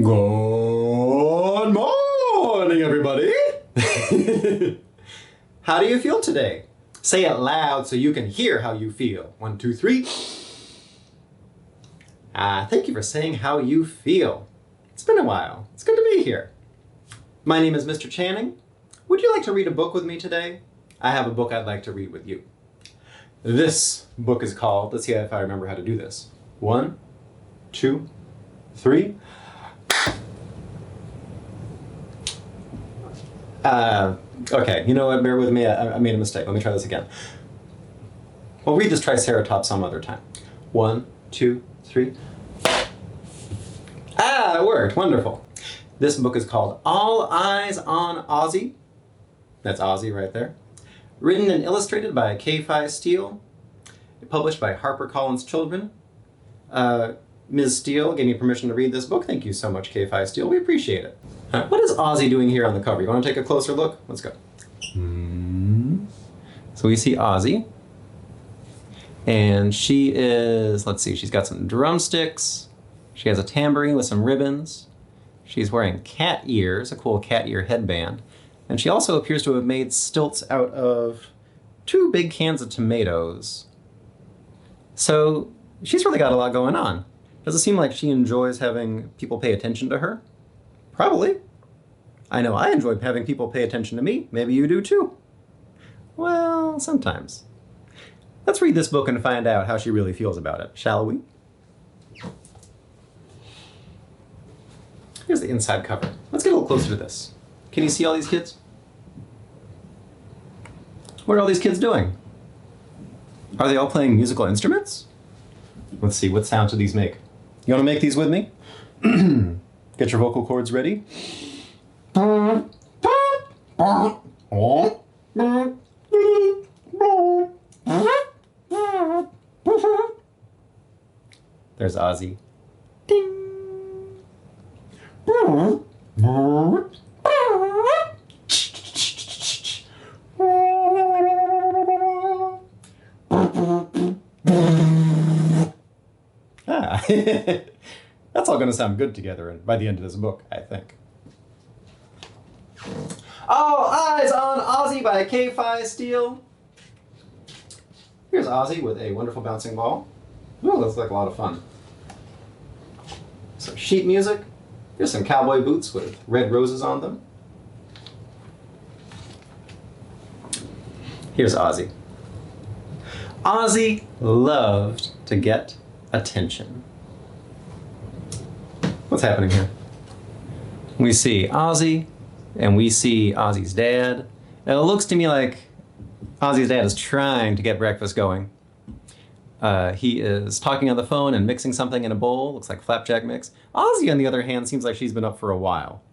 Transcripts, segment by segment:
Good morning, everybody. How do you feel today? Say it loud so you can hear how you feel. 1, 2, 3. Thank you for saying how you feel. It's been a while. It's good to be here. My name is Mr. Channing. Would you like to read a book with me today? I have a book I'd like to read with you. This book is called, let's see if I remember how to do this. 1, 2, 3. Okay, you know what, bear with me, I made a mistake. Let me try this again. We'll read this Triceratops some other time. 1, 2, 3. It worked, wonderful. This book is called All Eyes on OZZY. That's OZZY right there. Written and illustrated by K-Fai Steele. Published by HarperCollins Children. Ms. Steele gave me permission to read this book. Thank you so much, K-Fai Steele. We appreciate it. What is OZZY doing here on the cover? You want to take a closer look? Let's go. So we see OZZY. And she is, let's see, she's got some drumsticks. She has a tambourine with some ribbons. She's wearing cat ears, a cool cat ear headband. And she also appears to have made stilts out of 2 big cans of tomatoes. So she's really got a lot going on. Does it seem like she enjoys having people pay attention to her? Probably. I know I enjoy having people pay attention to me. Maybe you do too. Well, sometimes. Let's read this book and find out how she really feels about it, shall we? Here's the inside cover. Let's get a little closer to this. Can you see all these kids? What are all these kids doing? Are they all playing musical instruments? Let's see, what sound do these make? You want to make these with me? Get your vocal cords ready. There's OZZY. Ding. That's all going to sound good together by the end of this book, I think. All Eyes on OZZY by K-Fai Steele. Here's OZZY with a wonderful bouncing ball. Ooh, looks like a lot of fun. Some sheet music. Here's some cowboy boots with red roses on them. Here's OZZY. OZZY loved to get attention. What's happening here? We see OZZY, and we see OZZY's dad. And it looks to me like OZZY's dad is trying to get breakfast going. He is talking on the phone and mixing something in a bowl. Looks like flapjack mix. OZZY, on the other hand, seems like she's been up for a while.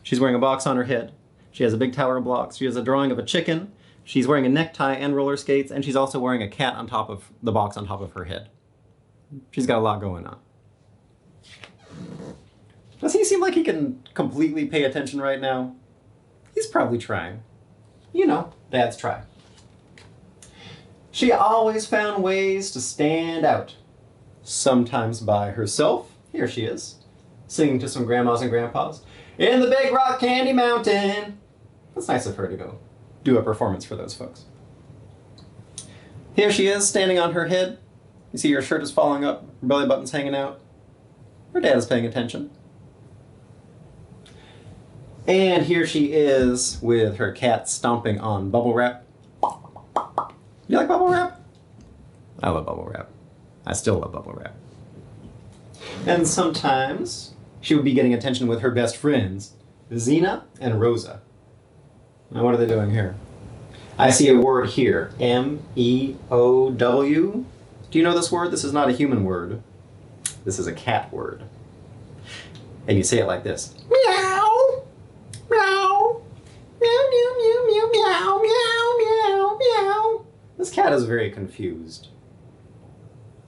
She's wearing a box on her head. She has a big tower of blocks. She has a drawing of a chicken. She's wearing a necktie and roller skates, and she's also wearing a cat on top of the box on top of her head. She's got a lot going on. Does he seem like he can completely pay attention right now? He's probably trying. You know, dads try. She always found ways to stand out. Sometimes by herself. Here she is, singing to some grandmas and grandpas. In the Big Rock Candy Mountain. That's nice of her to go do a performance for those folks. Here she is, standing on her head. You see her shirt is falling up, her belly button's hanging out. Her dad is paying attention. And here she is with her cat stomping on bubble wrap. You like bubble wrap? I love bubble wrap. I still love bubble wrap. And sometimes she would be getting attention with her best friends, Xena and Rosa. Now what are they doing here? I see a word here, M-E-O-W. Do you know this word? This is not a human word. This is a cat word. And you say it like this. Meow, meow, meow, meow, meow, meow, meow, meow, meow, meow. This cat is very confused.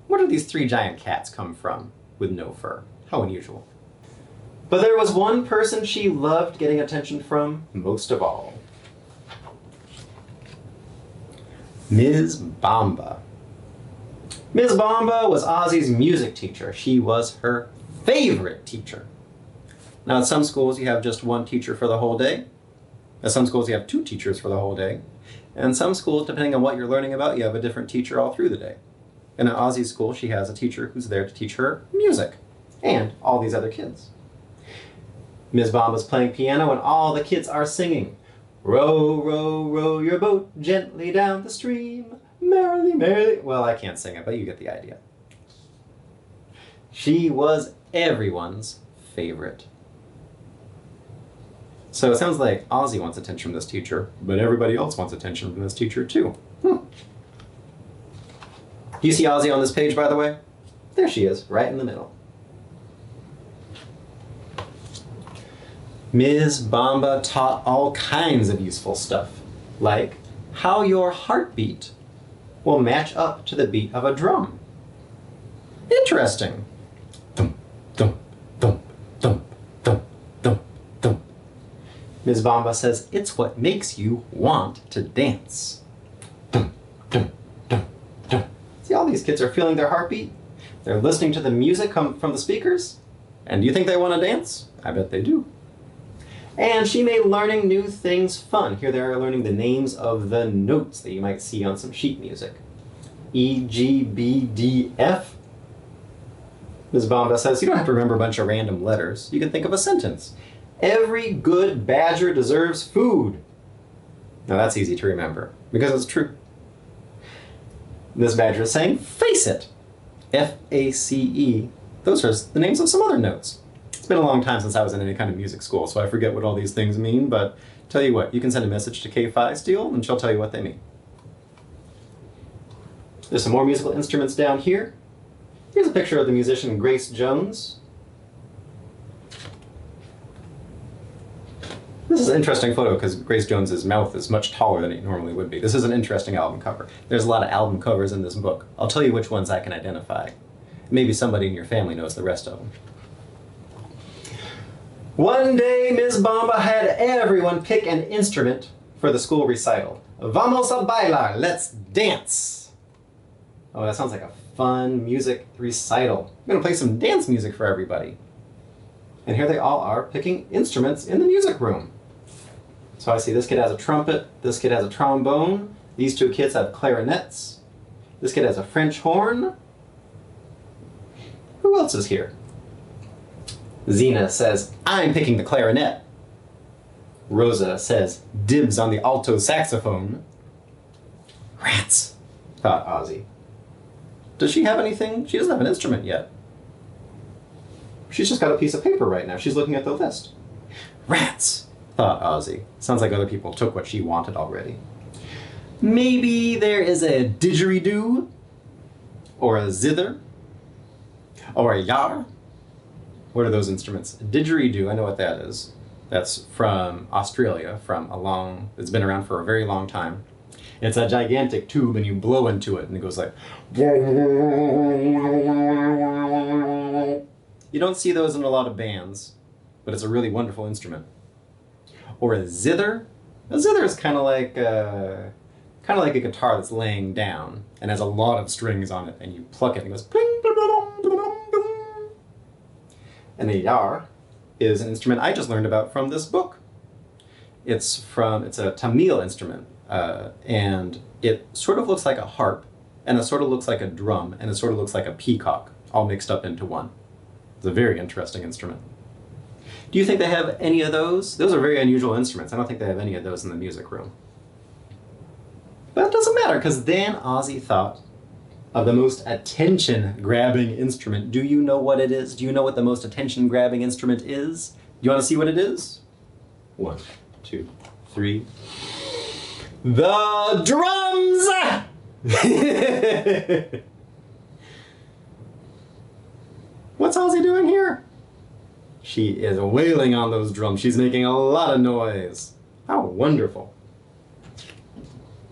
Where do these 3 giant cats come from with no fur? How unusual. But there was one person she loved getting attention from most of all. Ms. Bamba. Ms. Bamba was OZZY's music teacher. She was her favorite teacher. Now, at some schools, you have just one teacher for the whole day. At some schools, you have two teachers for the whole day. And some schools, depending on what you're learning about, you have a different teacher all through the day. In an OZZY school, she has a teacher who's there to teach her music and all these other kids. Ms. Bomba's playing piano and all the kids are singing. Row, row, row your boat gently down the stream, merrily, merrily. Well, I can't sing it, but you get the idea. She was everyone's favorite. So it sounds like OZZY wants attention from this teacher, but everybody else wants attention from this teacher too. Do you see OZZY on this page, by the way? There she is, right in the middle. Ms. Bomba taught all kinds of useful stuff, like how your heartbeat will match up to the beat of a drum. Interesting. Thump, thump, thump, thump, thump, thump, thump. Ms. Bomba says it's what makes you want to dance. Thump, thump, thump, thump. See, all these kids are feeling their heartbeat. They're listening to the music come from the speakers. And do you think they want to dance? I bet they do. And she made learning new things fun. Here they are learning the names of the notes that you might see on some sheet music. E, G, B, D, F. Ms. Bomba says you don't have to remember a bunch of random letters. You can think of a sentence. Every good badger deserves food. Now that's easy to remember because it's true. This badger is saying face it. F-A-C-E. Those are the names of some other notes. It's been a long time since I was in any kind of music school, so I forget what all these things mean, but tell you what, you can send a message to K-Fai Steele and she'll tell you what they mean. There's some more musical instruments down here. Here's a picture of the musician Grace Jones. This is an interesting photo because Grace Jones's mouth is much taller than it normally would be. This is an interesting album cover. There's a lot of album covers in this book. I'll tell you which ones I can identify. Maybe somebody in your family knows the rest of them. One day, Ms. Bomba had everyone pick an instrument for the school recital. Vamos a bailar, let's dance. Oh, that sounds like a fun music recital. I'm gonna play some dance music for everybody. And here they all are picking instruments in the music room. So I see this kid has a trumpet, this kid has a trombone, these two kids have clarinets, this kid has a French horn. Who else is here? Zena says, I'm picking the clarinet. Rosa says, dibs on the alto saxophone. Rats, thought OZZY. Does she have anything? She doesn't have an instrument yet. She's just got a piece of paper right now. She's looking at the list. Rats, thought OZZY. Sounds like other people took what she wanted already. Maybe there is a didgeridoo, or a zither, or a yar. What are those instruments? Didgeridoo, I know what that is. That's from Australia, it's been around for a very long time. It's a gigantic tube and you blow into it and it goes like... You don't see those in a lot of bands, but it's a really wonderful instrument. Or a zither. A zither is kind of like a guitar that's laying down and has a lot of strings on it, and you pluck it and it goes pling, blah, blah, blah, blah, blah. And a yar is an instrument I just learned about from this book. It's a Tamil instrument, and it sort of looks like a harp, and it sort of looks like a drum, and it sort of looks like a peacock, all mixed up into one. It's a very interesting instrument. Do you think they have any of those? Those are very unusual instruments. I don't think they have any of those in the music room. But it doesn't matter, because then OZZY thought of the most attention-grabbing instrument. Do you know what it is? Do you know what the most attention-grabbing instrument is? You want to see what it is? 1, 2, 3. The drums! What's OZZY doing here? She is wailing on those drums. She's making a lot of noise. How wonderful.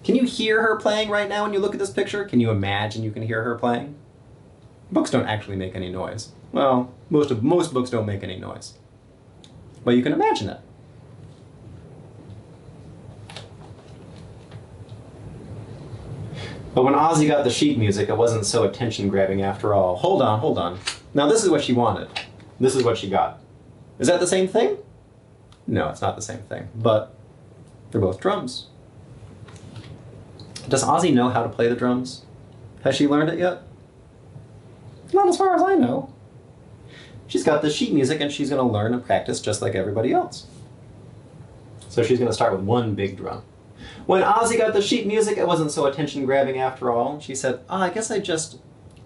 Can you hear her playing right now when you look at this picture? Can you imagine you can hear her playing? Books don't actually make any noise. Well, most books don't make any noise. But you can imagine it. But when OZZY got the sheet music, it wasn't so attention-grabbing after all. Hold on. Now this is what she wanted. This is what she got. Is that the same thing? No, it's not the same thing, but they're both drums. Does OZZY know how to play the drums? Has she learned it yet? Not as far as I know. She's got the sheet music and she's going to learn and practice just like everybody else. So she's going to start with one big drum. When OZZY got the sheet music, it wasn't so attention-grabbing after all. She said, I guess I just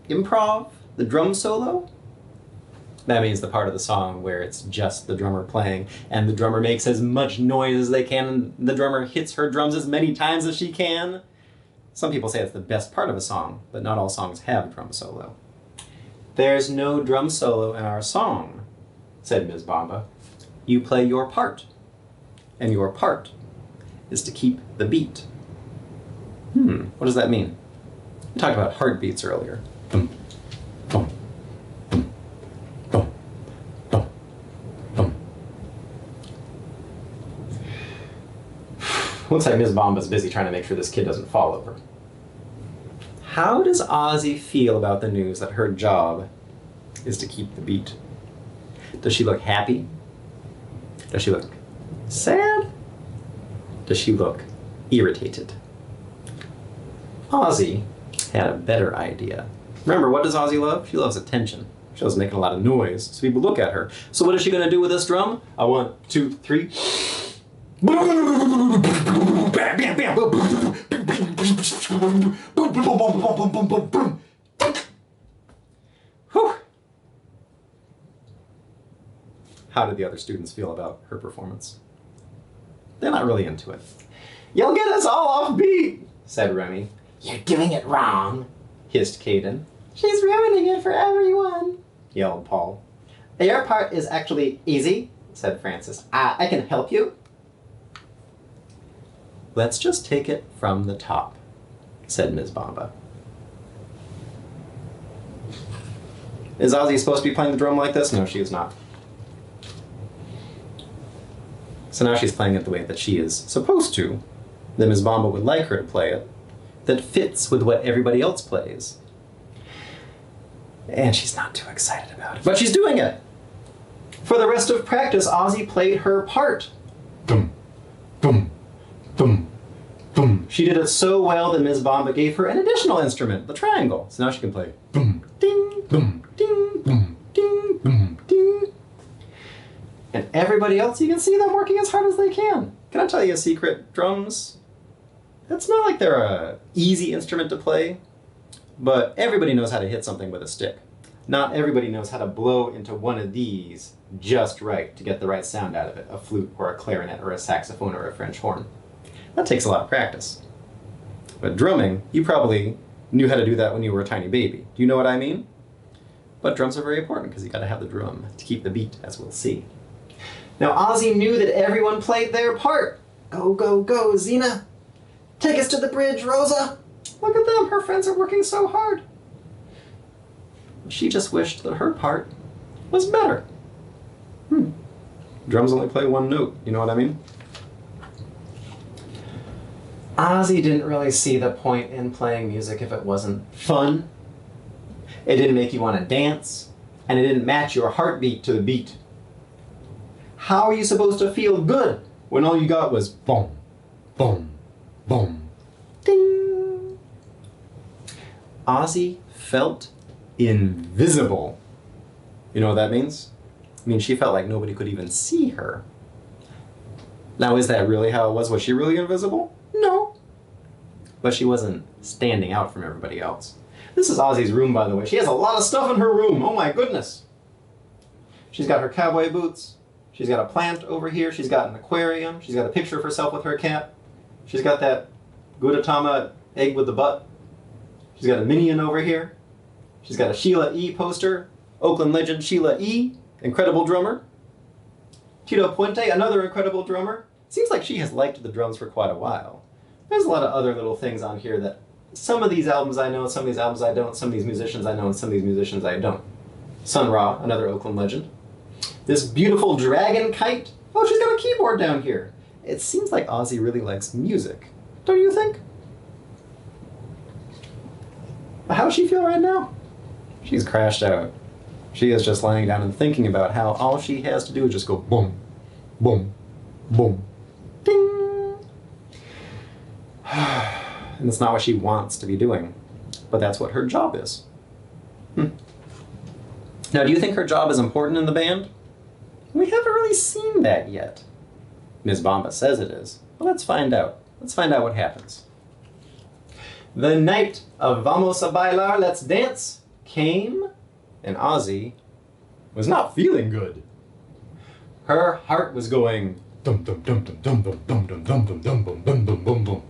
improv the drum solo. That means the part of the song where it's just the drummer playing and the drummer makes as much noise as they can and the drummer hits her drums as many times as she can. Some people say it's the best part of a song, but not all songs have a drum solo. There's no drum solo in our song, said Ms. Bomba. You play your part, and your part is to keep the beat. What does that mean? We talked about heartbeats earlier. Boom, boom, boom, boom, boom, boom. Looks like Ms. Bomba's busy trying to make sure this kid doesn't fall over. How does OZZY feel about the news that her job is to keep the beat? Does she look happy? Does she look sad? Does she look irritated? OZZY had a better idea. Remember, what does OZZY love? She loves attention. She loves making a lot of noise, so people look at her. So what is she going to do with this drum? 1, 2, 3. Whew. How did the other students feel about her performance? They're not really into it. You'll get us all off beat, said Remy. You're doing it wrong, hissed Caden. She's ruining it for everyone, yelled Paul. Your part is actually easy, said Francis. I can help you. Let's just take it from the top, said Ms. Bomba. Is OZZY supposed to be playing the drum like this? No, she is not. So now she's playing it the way that she is supposed to, that Ms. Bomba would like her to play it, that fits with what everybody else plays. And she's not too excited about it. But she's doing it! For the rest of practice, OZZY played her part. Dum, dum, dum, dum. She did it so well that Ms. Bomba gave her an additional instrument, the triangle. So now she can play boom, ding, boom, ding, boom, ding, boom, ding. And everybody else, you can see them working as hard as they can. Can I tell you a secret? Drums, it's not like they're an easy instrument to play, but everybody knows how to hit something with a stick. Not everybody knows how to blow into one of these just right to get the right sound out of it, a flute or a clarinet or a saxophone or a French horn. That takes a lot of practice. But drumming, you probably knew how to do that when you were a tiny baby. Do you know what I mean? But drums are very important because you got to have the drum to keep the beat, as we'll see. Now OZZY knew that everyone played their part. Go, go, go, Xena. Take us to the bridge, Rosa. Look at them, her friends are working so hard. She just wished that her part was better. Drums only play one note, you know what I mean? OZZY didn't really see the point in playing music if it wasn't fun. It didn't make you want to dance, and it didn't match your heartbeat to the beat. How are you supposed to feel good when all you got was boom, boom, boom, ding? OZZY felt invisible. You know what that means? It means she felt like nobody could even see her. Now, is that really how it was? Was she really invisible? No. But she wasn't standing out from everybody else. This is OZZY's room, by the way. She has a lot of stuff in her room. Oh my goodness. She's got her cowboy boots. She's got a plant over here. She's got an aquarium. She's got a picture of herself with her cat. She's got that Gudetama egg with the butt. She's got a minion over here. She's got a Sheila E. poster. Oakland legend Sheila E., incredible drummer. Tito Puente, another incredible drummer. Seems like she has liked the drums for quite a while. There's a lot of other little things on here that some of these albums I know, some of these albums I don't, some of these musicians I know, and some of these musicians I don't. Sun Ra, another Oakland legend. This beautiful dragon kite. Oh, she's got a keyboard down here. It seems like OZZY really likes music. Don't you think? How does she feel right now? She's crashed out. She is just lying down and thinking about how all she has to do is just go boom, boom, boom, ding. And it's not what she wants to be doing, but that's what her job is. Now, do you think her job is important in the band? We haven't really seen that yet. Ms. Bomba says it is. Well, let's find out. Let's find out what happens. The night of Vamos a Bailar, Let's Dance came, and OZZY was not feeling good. Her heart was going dum dum dum dum dum dum dum dum dum dum dum dum dum dum dum dum.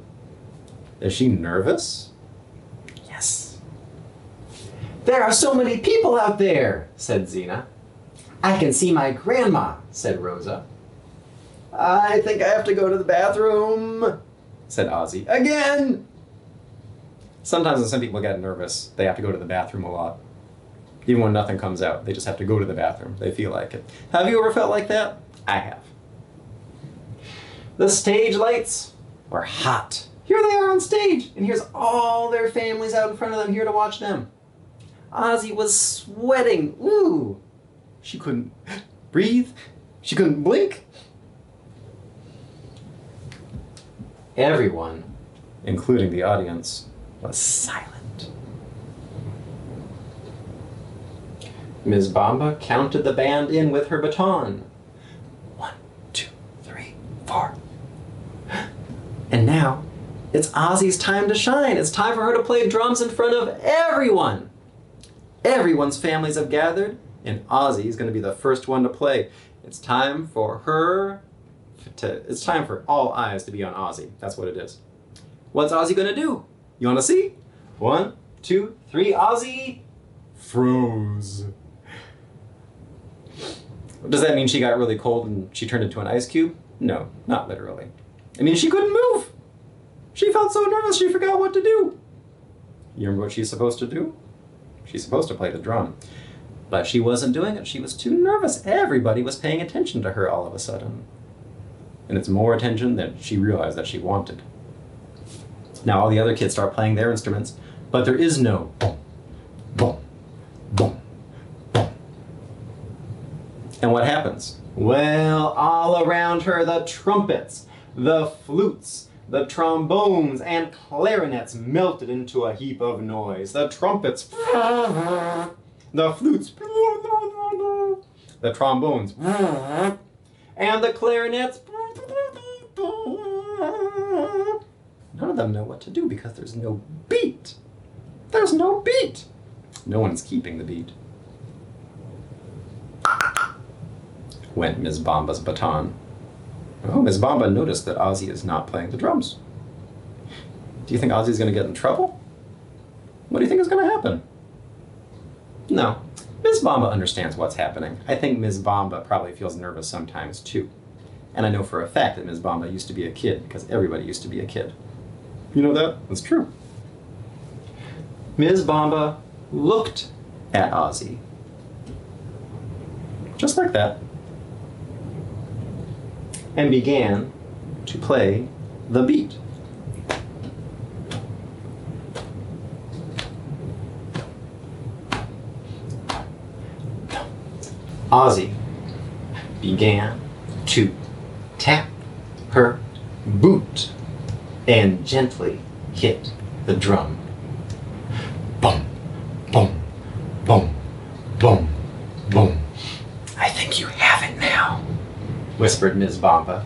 Is she nervous? Yes. There are so many people out there, said Xena. I can see my grandma, said Rosa. I think I have to go to the bathroom, said OZZY. Again! Sometimes when some people get nervous, they have to go to the bathroom a lot. Even when nothing comes out, they just have to go to the bathroom. They feel like it. Have you ever felt like that? I have. The stage lights were hot. Here they are on stage, and here's all their families out in front of them here to watch them. OZZY was sweating. Ooh! She couldn't breathe. She couldn't blink. Everyone, including the audience, was silent. Ms. Bomba counted the band in with her baton. 1, 2, 3, 4. And now, it's OZZY's time to shine. It's time for her to play drums in front of everyone. Everyone's families have gathered, and OZZY is going to be the first one to play. It's time for it's time for all eyes to be on OZZY. That's what it is. What's OZZY going to do? You want to see? 1, 2, 3, OZZY froze. Does that mean she got really cold and she turned into an ice cube? No, not literally. I mean, she couldn't move. She felt so nervous she forgot what to do. You remember what she's supposed to do? She's supposed to play the drum. But she wasn't doing it. She was too nervous. Everybody was paying attention to her all of a sudden. And it's more attention than she realized that she wanted. Now all the other kids start playing their instruments, but there is no boom, boom, boom, boom. And what happens? Well, all around her, the trumpets, the flutes, the trombones, and clarinets melted into a heap of noise. The trumpets, the flutes, the trombones, and the clarinets. None of them know what to do because there's no beat. There's no beat. No one's keeping the beat. Went Ms. Bomba's baton. Oh, Ms. Bomba noticed that OZZY is not playing the drums. Do you think OZZY's going to get in trouble? What do you think is going to happen? No. Ms. Bomba understands what's happening. I think Ms. Bomba probably feels nervous sometimes too. And I know for a fact that Ms. Bomba used to be a kid because everybody used to be a kid. You know that? That's true. Ms. Bomba looked at OZZY. Just like that. And began to play the beat. OZZY began to tap her boot and gently hit the drum. Boom, boom, boom, boom, boom. I think you have it now, whispered Ms. Bomba.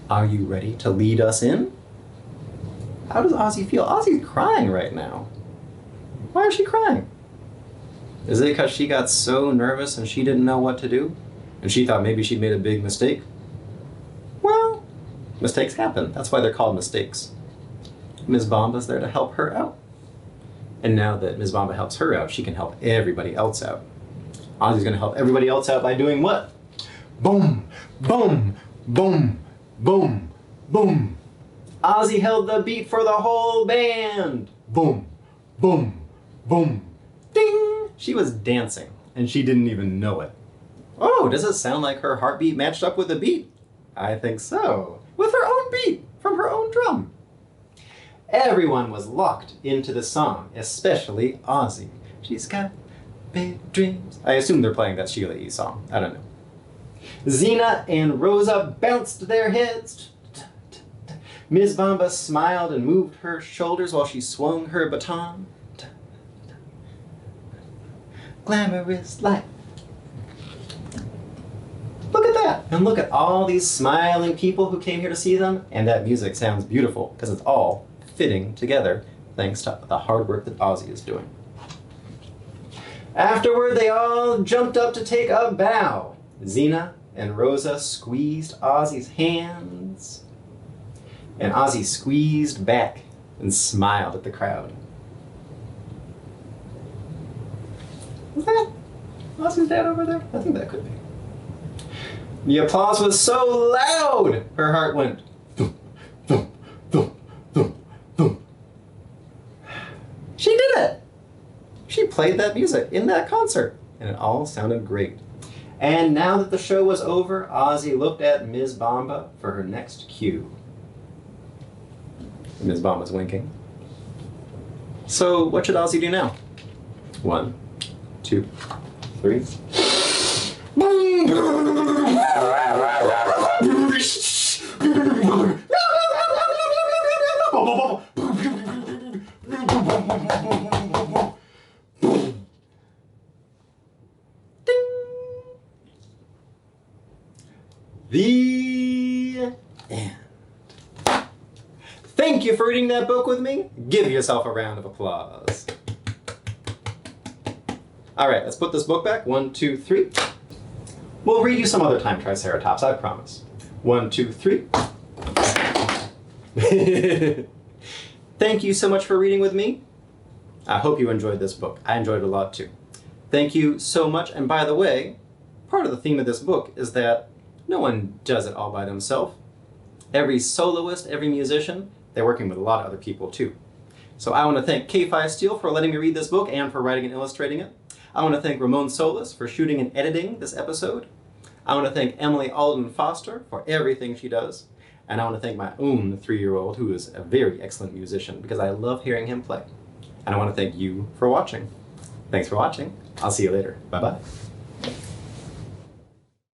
Are you ready to lead us in? How does OZZY feel? OZZY's crying right now. Why is she crying? Is it because she got so nervous and she didn't know what to do? And she thought maybe she'd made a big mistake? Well, mistakes happen. That's why they're called mistakes. Ms. Bomba's there to help her out. And now that Ms. Bomba helps her out, she can help everybody else out. OZZY's going to help everybody else out by doing what? Boom, boom, boom, boom, boom. OZZY held the beat for the whole band. Boom, boom, boom, ding. She was dancing, and she didn't even know it. Oh, does it sound like her heartbeat matched up with the beat? I think so. With her own beat, from her own drum. Everyone was locked into the song, especially OZZY. She's got big dreams. I assume they're playing that Sheila E. song. I don't know. Xena and Rosa bounced their heads. Ms. Bomba smiled and moved her shoulders while she swung her baton. Glamorous light. Look at that! And look at all these smiling people who came here to see them, and that music sounds beautiful because it's all fitting together thanks to the hard work that OZZY is doing. Afterward, they all jumped up to take a bow. Xena and Rosa squeezed OZZY's hands, and OZZY squeezed back and smiled at the crowd. Is that OZZY's dad over there? I think that could be. The applause was so loud, her heart went thump, thump, thump, thump, thump. She did it! She played that music in that concert, and it all sounded great. And now that the show was over, OZZY looked at Ms. Bomba for her next cue. Ms. Bomba's winking. So what should OZZY do now? 1, 2, 3. The end. Thank you for reading that book with me. Give yourself a round of applause. All right, let's put this book back. 1, 2, 3. We'll read you some other time, Triceratops, I promise. 1, 2, 3. Thank you so much for reading with me. I hope you enjoyed this book. I enjoyed it a lot too. Thank you so much. And by the way, part of the theme of this book is that no one does it all by themselves. Every soloist, every musician, they're working with a lot of other people too. So I want to thank K-Fai Steele for letting me read this book and for writing and illustrating it. I want to thank Ramon Solis for shooting and editing this episode. I want to thank Emily Alden Foster for everything she does. And I want to thank my own 3-year-old who is a very excellent musician because I love hearing him play. And I want to thank you for watching. Thanks for watching. I'll see you later. Bye-bye.